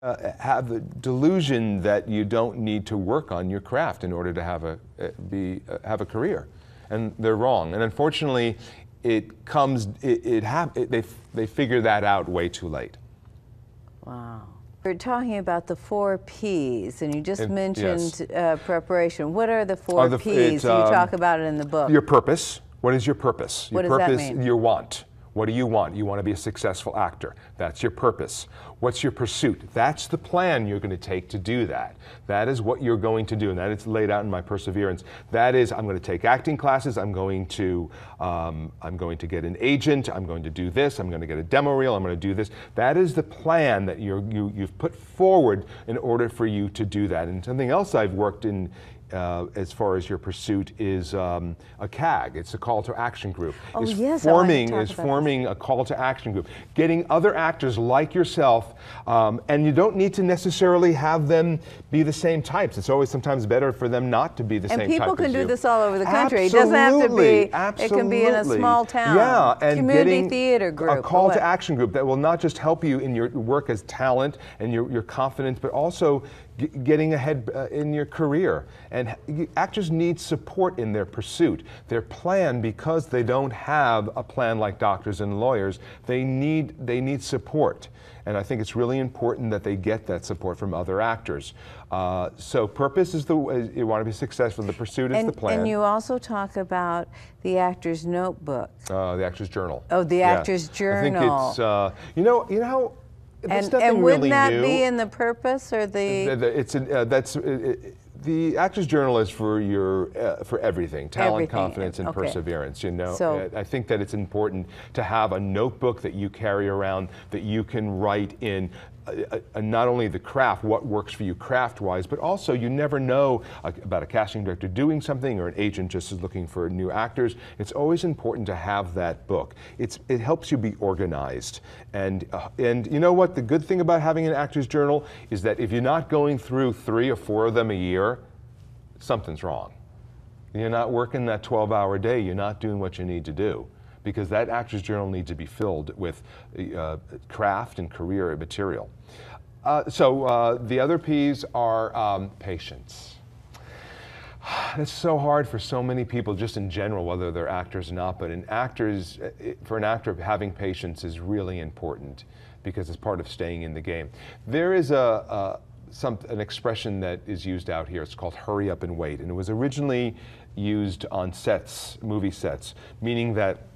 have the delusion that you don't need to work on your craft in order to have a career, and they're wrong. And unfortunately, they figure that out way too late. Wow. We're talking about the 4 P's, and you just mentioned preparation. What are the 4 P's? You talk about it in the book. Your purpose. What is your purpose? What Your does purpose, that mean? your want. What do you want? You want to be a successful actor. That's your purpose. What's your pursuit? That's the plan you're going to take to do that. That is what you're going to do, and that is laid out in my perseverance. That is, I'm going to take acting classes. I'm going to get an agent. I'm going to do this. I'm going to get a demo reel. I'm going to do this. That is the plan that you've put forward in order for you to do that. And something else I've worked in. As far as your pursuit is a CAG. It's a call to action group. Oh, forming a call to action group. Getting other actors like yourself, and you don't need to necessarily have them be the same types. It's always sometimes better for them not to be the same type as you. And people can do this all over the country. Absolutely, it doesn't have to be, absolutely. It can be in a small town. Yeah, and community theater group. A call to action group that will not just help you in your work as talent and your confidence, but also getting ahead in your career. And actors need support in their pursuit. Their plan, because they don't have a plan like doctors and lawyers, they need support. And I think it's really important that they get that support from other actors. So purpose is you want to be successful. The pursuit is the plan. And you also talk about the actor's notebook. The actor's journal. Oh, the actor's journal. I think it's, you know how. And wouldn't that be in the purpose or the? The actor's journal is for everything, talent, confidence, and perseverance. You know, so, I think that it's important to have a notebook that you carry around that you can write in. Not only the craft, what works for you craft-wise, but also you never know about a casting director doing something or an agent just is looking for new actors. It's always important to have that book. It helps you be organized. And you know what? The good thing about having an actor's journal is that if you're not going through 3 or 4 of them a year, something's wrong. You're not working that 12-hour day. You're not doing what you need to do, because that actor's journal needs to be filled with craft and career material. So the other P's are patience. It's so hard for so many people just in general, whether they're actors or not, but for an actor, having patience is really important because it's part of staying in the game. There is an expression that is used out here. It's called hurry up and wait, and it was originally used on sets, movie sets, meaning that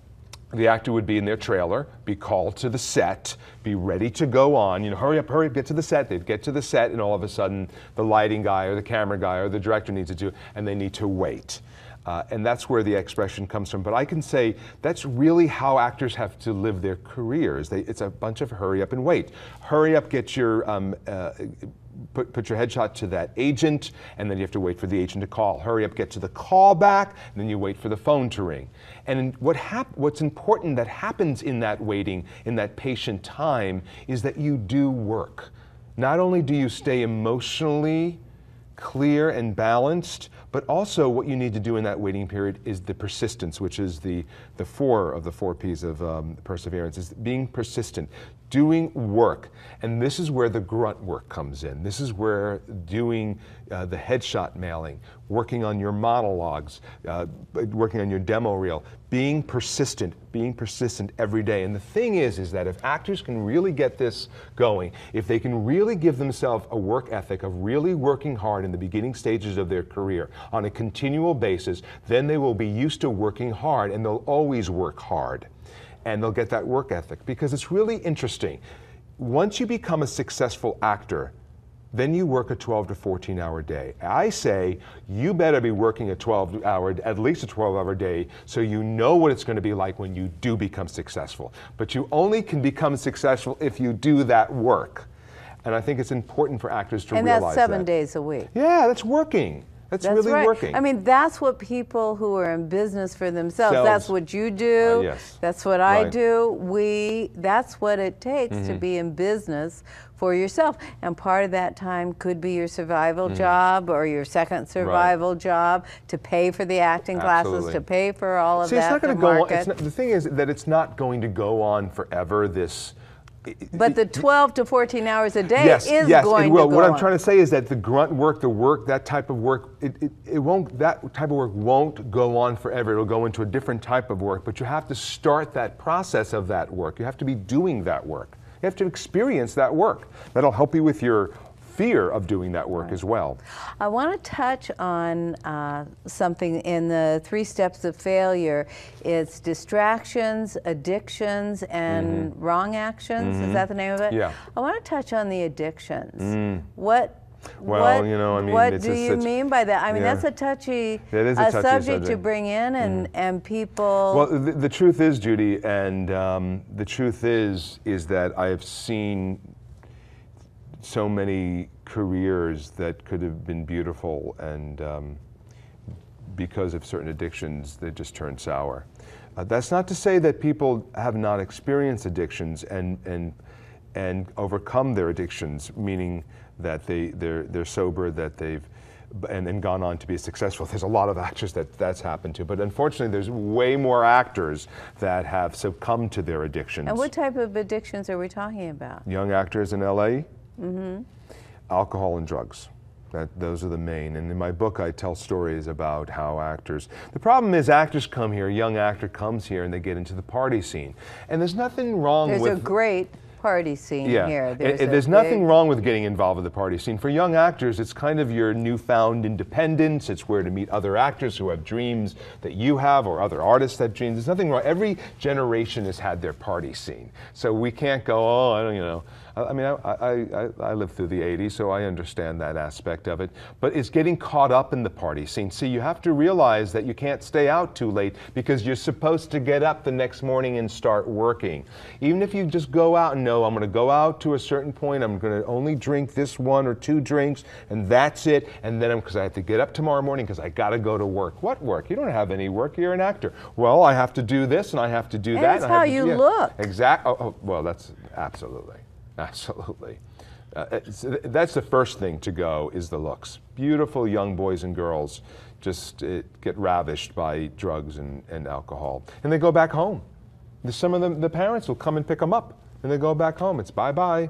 the actor would be in their trailer, be called to the set, be ready to go on, you know, hurry up, get to the set. They'd get to the set, and all of a sudden the lighting guy or the camera guy or the director needs to do, and they need to wait. And that's where the expression comes from. But I can say that's really how actors have to live their careers. It's a bunch of hurry up and wait. Hurry up, get your put your headshot to that agent, and then you have to wait for the agent to call. Hurry up, get to the call back, and then you wait for the phone to ring. And what's important that happens in that waiting, in that patient time, is that you do work. Not only do you stay emotionally clear and balanced, but also what you need to do in that waiting period is the persistence, which is the 4 of the 4 P's of perseverance, is being persistent, doing work. And this is where the grunt work comes in. This is where doing the headshot mailing, working on your monologues, working on your demo reel, being persistent every day. And the thing is that if actors can really get this going, if they can really give themselves a work ethic of really working hard in the beginning stages of their career on a continual basis, then they will be used to working hard, and they'll always work hard. And they'll get that work ethic, because it's really interesting. Once you become a successful actor, then you work a 12 to 14-hour day. I say you better be working at least a 12-hour day, so you know what it's going to be like when you do become successful. But you only can become successful if you do that work. And I think it's important for actors to realize that. And that's 7 days a week. Yeah, that's working. That's really right. working. I mean, that's what people who are in business for themselves, that's what you do, yes. That's what I do, that's what it takes to be in business for yourself. And part of that time could be your survival job or your second survival job, to pay for the acting classes, to pay for all of that. It's not going to go on. The thing is that it's not going to go on forever, this But the 12 to 14 hours a day yes, is yes, going it will. to go What I'm on. trying to say is that the grunt work, that type of work, that type of work won't go on forever. It'll go into a different type of work, but you have to start that process of that work. You have to be doing that work. You have to experience that work. That'll help you with your fear of doing that work as well. I want to touch on something in the 3 steps of failure. It's distractions, addictions, and wrong actions. Is that the name of it? Yeah. I want to touch on the addictions. What do you mean by that? I mean, that's a touchy, subject to bring in, and people. Well, the truth is, Judy, and the truth is that I have seen so many careers that could have been beautiful, and because of certain addictions, they just turned sour. That's not to say that people have not experienced addictions and overcome their addictions, meaning that they're sober, that they've and gone on to be successful. There's a lot of actors that's happened to, but unfortunately there's way more actors that have succumbed to their addictions. And what type of addictions are we talking about? Young actors in LA, alcohol and drugs. Those are the main. And in my book, I tell stories about how actors, the problem is actors come here, a young actor comes here and they get into the party scene. And there's nothing wrong with... There's a great party scene here. There's nothing wrong with getting involved with the party scene. For young actors, it's kind of your newfound independence. It's where to meet other actors who have dreams that you have, or other artists that have dreams. There's nothing wrong. Every generation has had their party scene. So we can't go, oh, I don't, you know. I mean, I lived through the 80s, so I understand that aspect of it. But it's getting caught up in the party scene. See, you have to realize that you can't stay out too late because you're supposed to get up the next morning and start working. Even if you just go out and know, I'm going to go out to a certain point, I'm going to only drink this 1 or 2 drinks, and that's it. And then because I have to get up tomorrow morning because I got to go to work. What work? You don't have any work. You're an actor. Well, I have to do this and I have to do that. That's how you look. Exactly. Oh, well, that's absolutely. Absolutely. That's the first thing to go, is the looks. Beautiful young boys and girls just get ravished by drugs and alcohol. And they go back home. Some of them, the parents will come and pick them up and they go back home. It's bye-bye.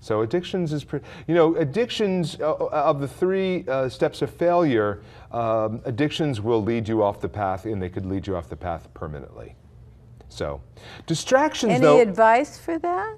So addictions is, addictions of the 3 steps of failure, addictions will lead you off the path, and they could lead you off the path permanently. So distractions, Any advice for that?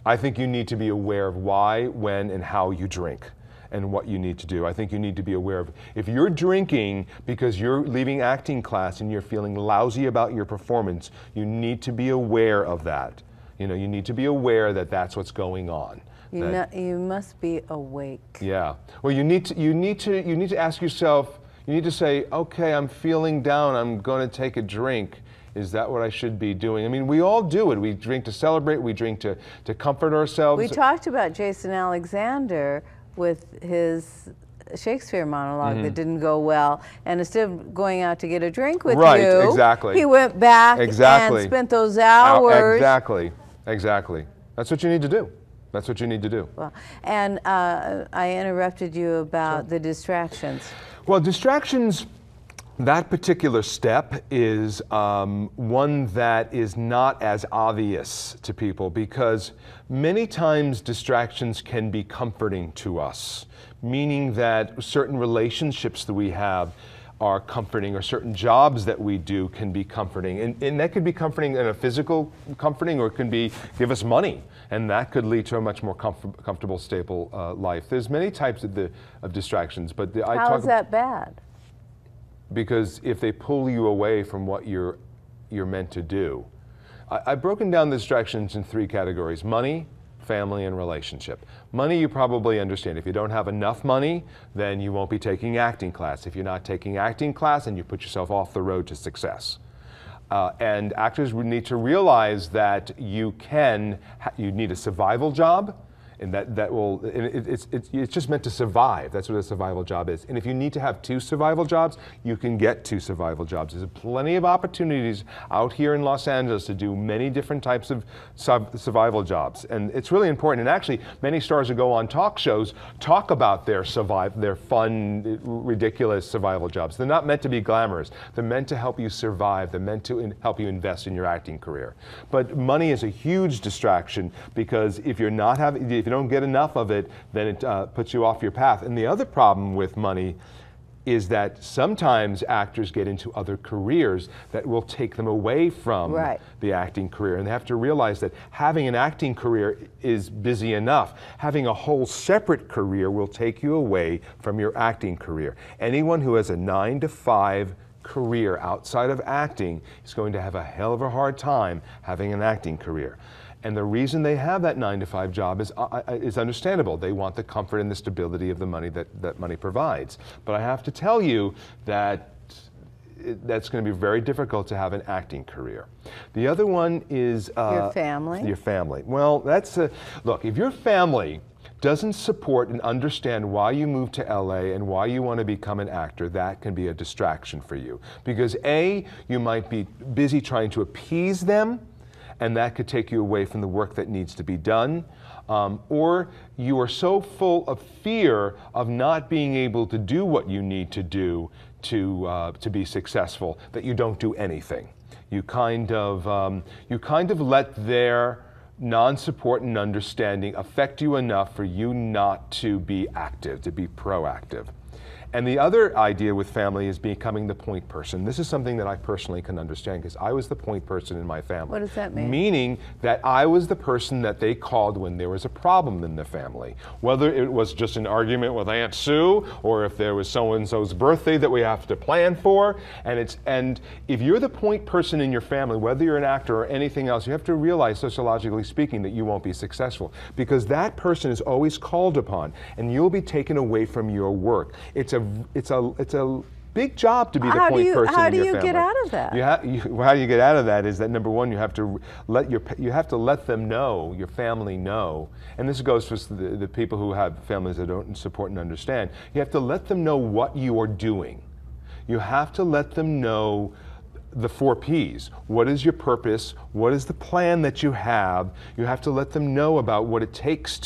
I think you need to be aware of why, when, and how you drink and what you need to do. I think you need to be aware of, if you're drinking because you're leaving acting class and you're feeling lousy about your performance, you need to be aware of that. You need to be aware that that's what's going on. You must be awake. Yeah. Well, you need to ask yourself, you need to say, okay, I'm feeling down, I'm going to take a drink. Is that what I should be doing? I mean, we all do it. We drink to celebrate. We drink to comfort ourselves. We talked about Jason Alexander with his Shakespeare monologue that didn't go well. And instead of going out to get a drink with you, exactly. he went back and spent those hours. Exactly. That's what you need to do. That's what you need to do. Well, and I interrupted you about the distractions. Well, distractions... That particular step is one that is not as obvious to people, because many times distractions can be comforting to us, meaning that certain relationships that we have are comforting, or certain jobs that we do can be comforting. And that could be comforting in a physical comforting, or it can be give us money, and that could lead to a much more comfortable, stable life. There's many types of distractions, but How is that bad? Because if they pull you away from what you're meant to do. I've broken down the distractions in 3 categories: money, family, and relationship. Money, you probably understand. If you don't have enough money, then you won't be taking acting class. If you're not taking acting class, then you put yourself off the road to success. And actors would need to realize that you need a survival job, And it's just meant to survive. That's what a survival job is. And if you need to have 2 survival jobs, you can get 2 survival jobs. There's plenty of opportunities out here in Los Angeles to do many different types of survival jobs. And it's really important. And actually, many stars who go on talk shows talk about their fun, ridiculous survival jobs. They're not meant to be glamorous. They're meant to help you survive. They're meant to help you invest in your acting career. But money is a huge distraction, because if you don't get enough of it, then it puts you off your path. And the other problem with money is that sometimes actors get into other careers that will take them away from the acting career. And they have to realize that having an acting career is busy enough. Having a whole separate career will take you away from your acting career. Anyone who has a 9-to-5 career outside of acting is going to have a hell of a hard time having an acting career. And the reason they have that 9-to-5 job is understandable. They want the comfort and the stability of the money that money provides. But I have to tell you that that's going to be very difficult to have an acting career. The other one is your family. Your family. Well, look, if your family doesn't support and understand why you moved to LA and why you want to become an actor, that can be a distraction for you. Because A, you might be busy trying to appease them, and that could take you away from the work that needs to be done. Or you are so full of fear of not being able to do what you need to do to be successful that you don't do anything. You kind of let their non-support and understanding affect you enough for you not to be active, to be proactive. And the other idea with family is becoming the point person. This is something that I personally can understand, because I was the point person in my family. What does that mean? Meaning that I was the person that they called when there was a problem in the family. Whether it was just an argument with Aunt Sue, or if there was so-and-so's birthday that we have to plan for. And if you're the point person in your family, whether you're an actor or anything else, you have to realize, sociologically speaking, that you won't be successful. Because that person is always called upon, and you'll be taken away from your work. It's a big job to be the point person in your family. How do you get out of that? How you get out of that is that, number one, you have to let them know, your family know, and this goes for the people who have families that don't support and understand. You have to let them know what you are doing. You have to let them know the 4 Ps. What is your purpose? What is the plan that you have? You have to let them know about what it takes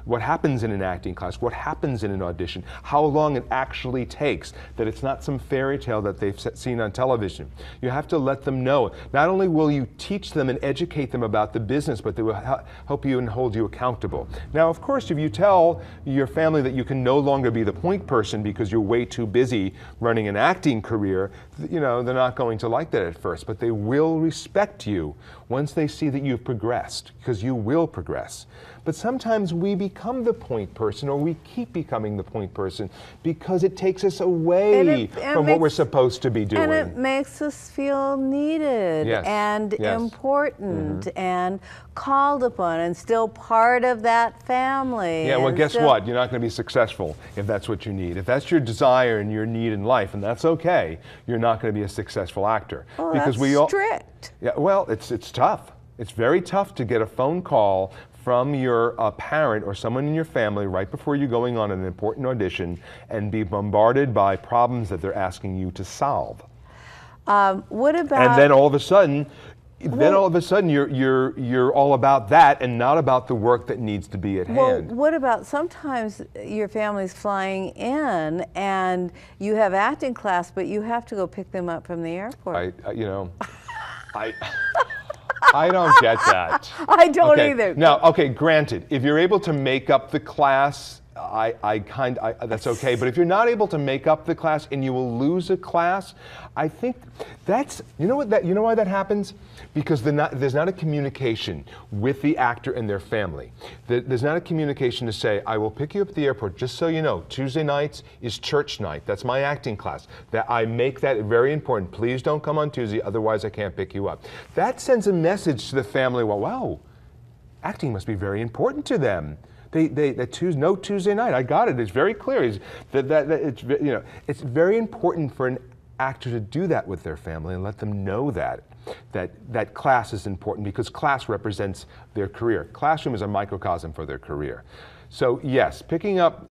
what happens in an acting class, what happens in an audition, how long it actually takes, that it's not some fairy tale that they've seen on television. You have to let them know. Not only will you teach them and educate them about the business, but they will help you and hold you accountable. Now, of course, if you tell your family that you can no longer be the point person because you're way too busy running an acting career, they're not going to like that at first, but they will respect you once they see that you've progressed, because you will progress. But sometimes we become the point person, or we keep becoming the point person, because it takes us away from what we're supposed to be doing. And it makes us feel needed and important and called upon and still part of that family. Yeah, well, guess what? You're not going to be successful if that's what you need. If that's your desire and your need in life, and that's okay, you're not going to be a successful actor. Well, because that's strict. Yeah, well, it's tough. It's very tough to get a phone call from your parent or someone in your family right before you're going on an important audition and be bombarded by problems that they're asking you to solve. What about? And then all of a sudden, you're all about that and not about the work that needs to be at hand. Well, what about sometimes your family's flying in and you have acting class, but you have to go pick them up from the airport? I don't get that. I don't either. Now, okay, granted, if you're able to make up the class, that's okay. But if you're not able to make up the class and you will lose a class, I think that's, you know why that happens? Because there's not a communication with the actor and their family. There's not a communication to say, I will pick you up at the airport, just so you know, Tuesday nights is church night. That's my acting class. That I make that very important. Please don't come on Tuesday, otherwise I can't pick you up. That sends a message to the family, well, wow, acting must be very important to them. No Tuesday night. I got it. It's very clear. It's very important for actor to do that with their family and let them know that class is important, because class represents their career. Classroom is a microcosm for their career. So yes, picking up